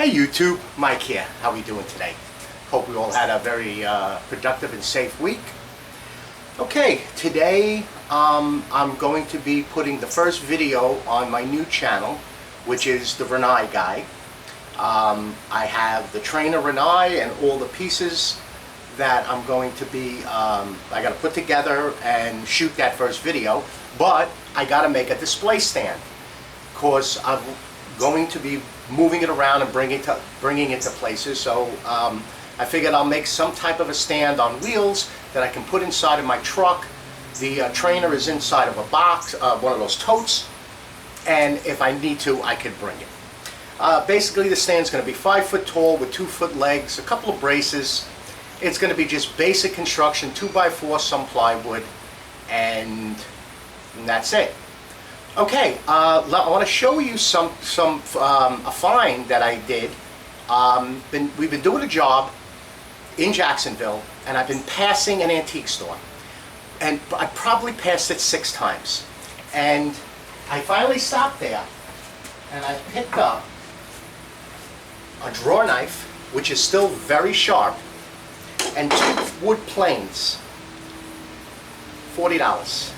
Hey YouTube, Mike here. How are we doing today? Hope we all had a very productive and safe week. Okay, today I'm going to be putting the first video on my new channel, which is the Renai guy. I have the trainer Renai and all the pieces that I'm going to be, I got to put together and shoot that first video, but I got to make a display stand. Of course, I'm going to be moving it around and bringing it to places, so I figured I'll make some type of a stand on wheels that I can put inside of my truck. The trainer is inside of a box, one of those totes, and if I need to, I could bring it. Basically, the stand's going to be 5 foot tall with 2 foot legs, a couple of braces. It's going to be just basic construction, 2x4, some plywood, and that's it. Okay, I want to show you a find that I did. We've been doing a job in Jacksonville, and I've been passing an antique store, and I probably passed it 6 times. And I finally stopped there, and I picked up a drawer knife, which is still very sharp, and 2 wood planes, $40.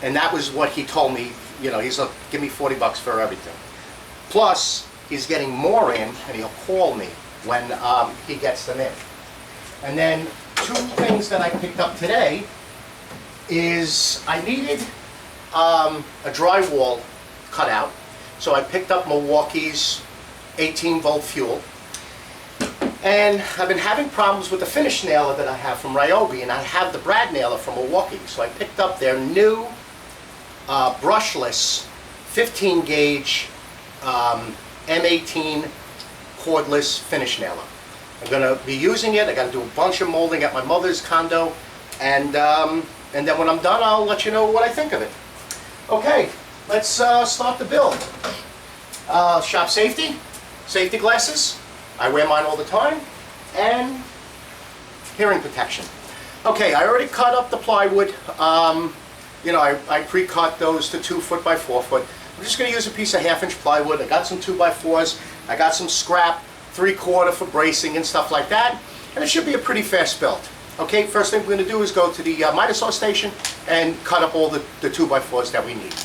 And that was what he told me. You know, he's like, give me 40 bucks for everything. Plus, he's getting more in, and he'll call me when he gets them in. And then 2 things that I picked up today is I needed a drywall cutout. So I picked up Milwaukee's 18-volt fuel. And I've been having problems with the finish nailer that I have from Ryobi, and I have the brad nailer from Milwaukee. So I picked up their new brushless 15 gauge M18 cordless finish nailer. I'm going to be using it. I got to do a bunch of molding at my mother's condo, and then when I'm done, I'll let you know what I think of it. Okay, let's start the build. Shop safety glasses. I wear mine all the time, and hearing protection. Okay, I already cut up the plywood. You know, I pre-cut those to 2 foot by 4 foot. I'm just going to use a piece of 1/2 inch plywood. I got some 2x4s. I got some scrap 3/4 for bracing and stuff like that. And it should be a pretty fast build. Okay, first thing we're going to do is go to the miter saw station and cut up all the 2x4s that we need.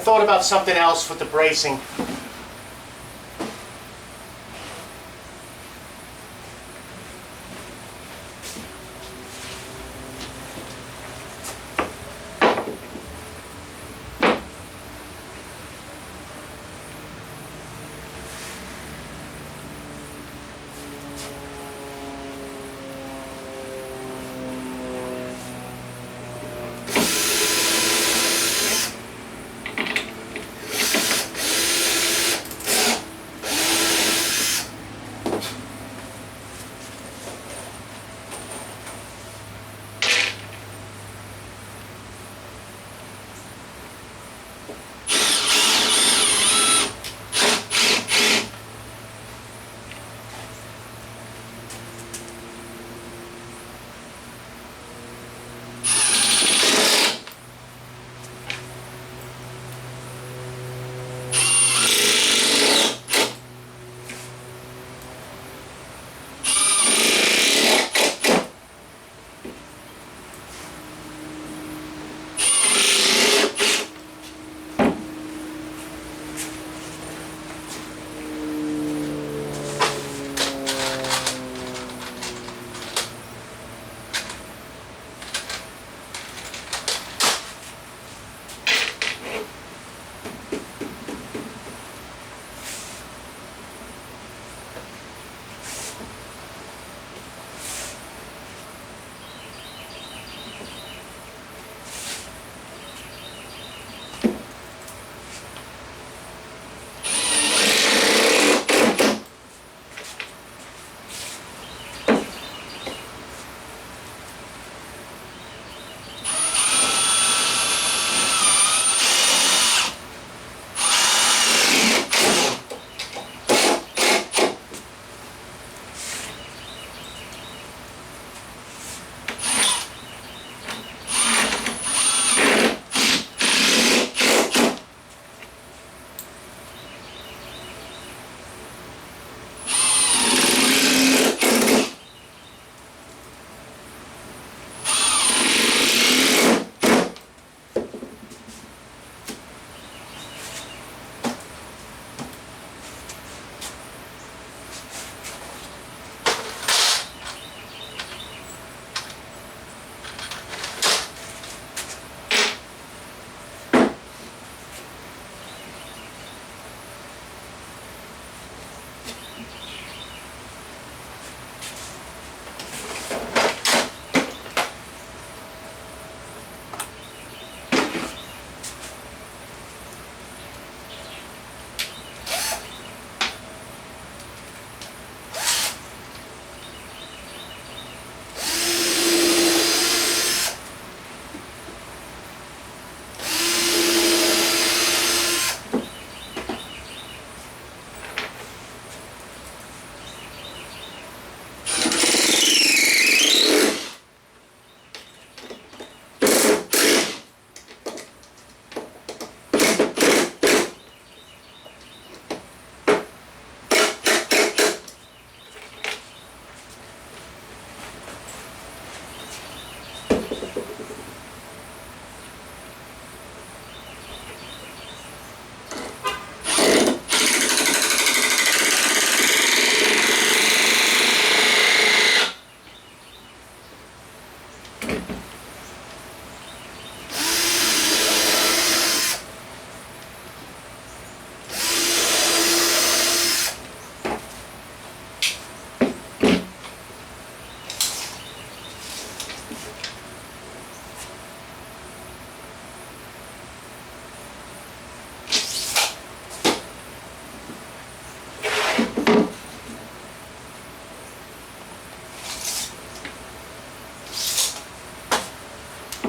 thought about something else with the bracing.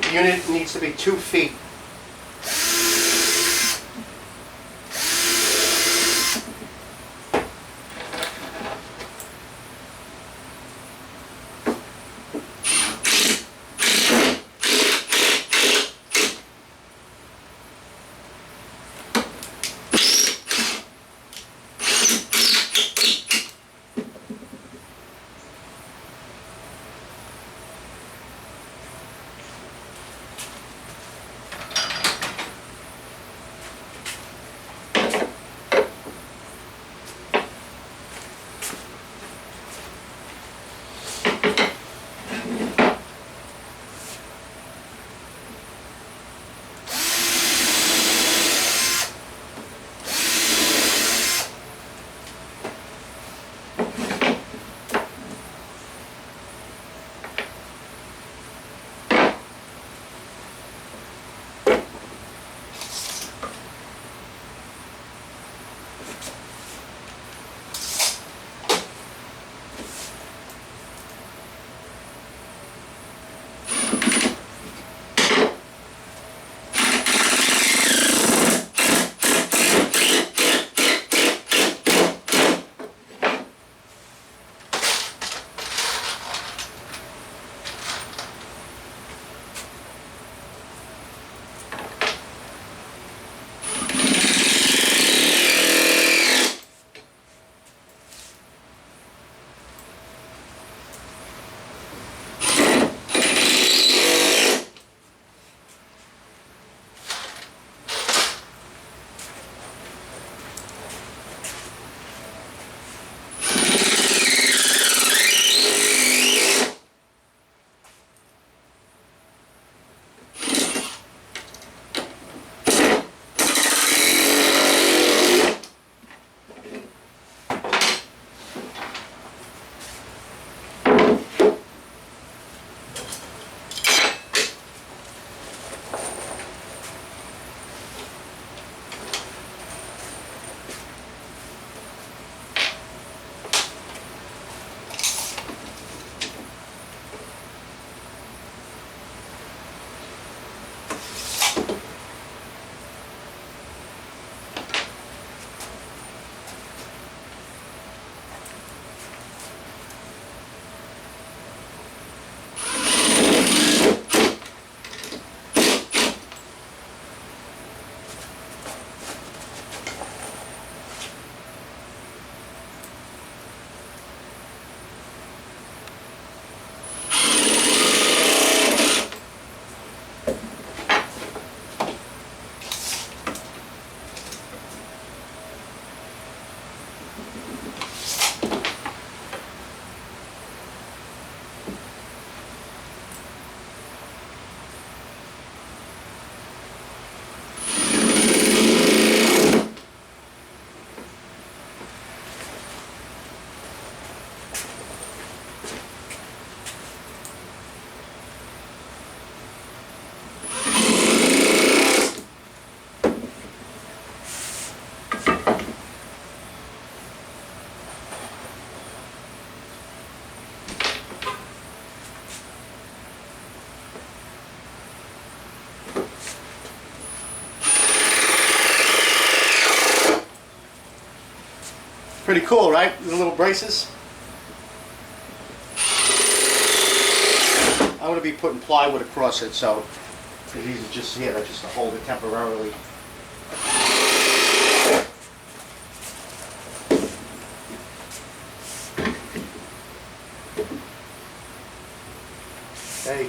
The unit needs to be 2 feet. Pretty cool, right? The little braces. I'm going to be putting plywood across it, so these are just here, just to hold it temporarily. Okay.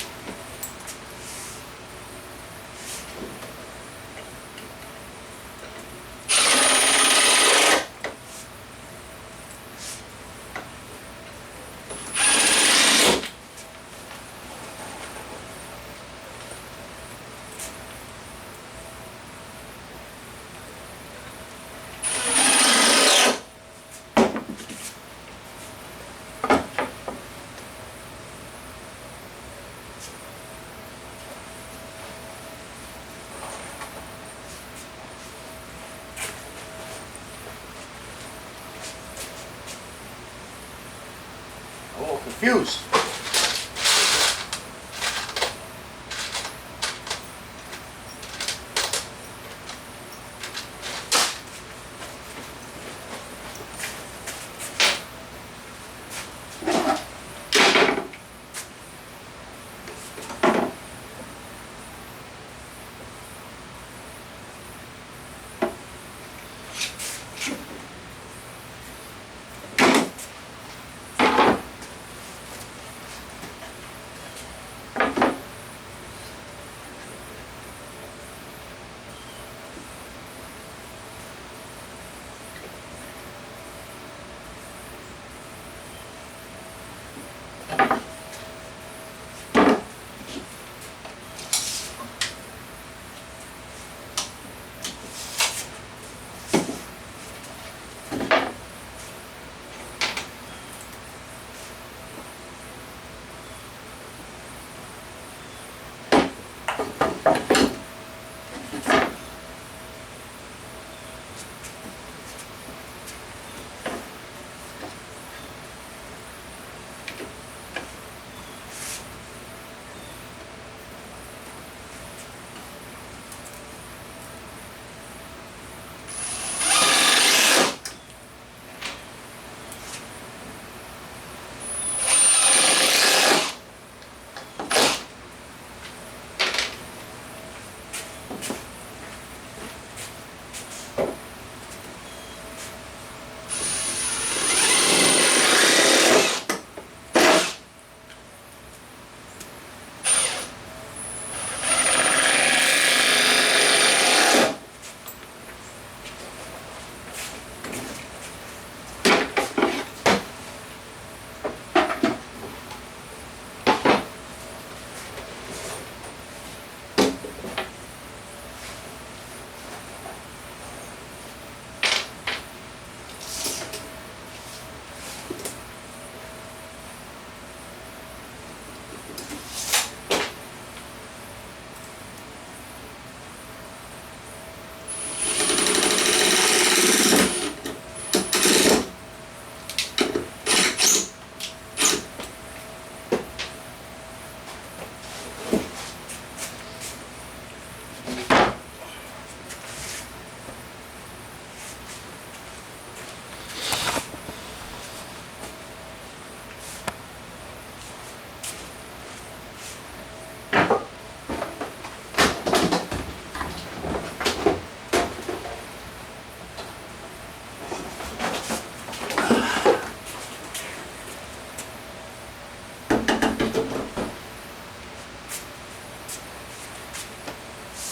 I'm a little confused.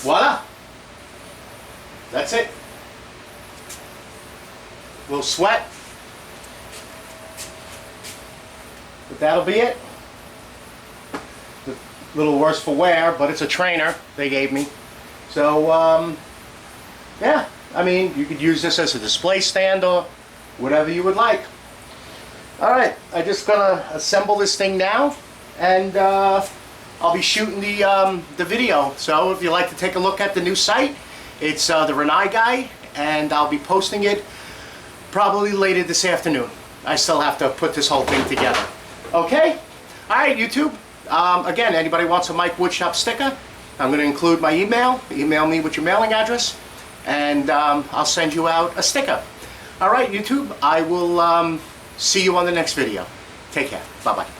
Voila! That's it. A little sweat. But that'll be it. A little worse for wear, but it's a trainer they gave me. So, yeah, I mean, you could use this as a display stand or whatever you would like. Alright, I'm just gonna assemble this thing now, and I'll be shooting the video. So if you'd like to take a look at the new site, it's the Renai Guy, and I'll be posting it probably later this afternoon. I still have to put this whole thing together. Okay? Alright, YouTube. Again, anybody wants a Mike Woodshop sticker, I'm going to include my email. Email me with your mailing address, and I'll send you out a sticker. All right, YouTube, I will see you on the next video. Take care. Bye-bye.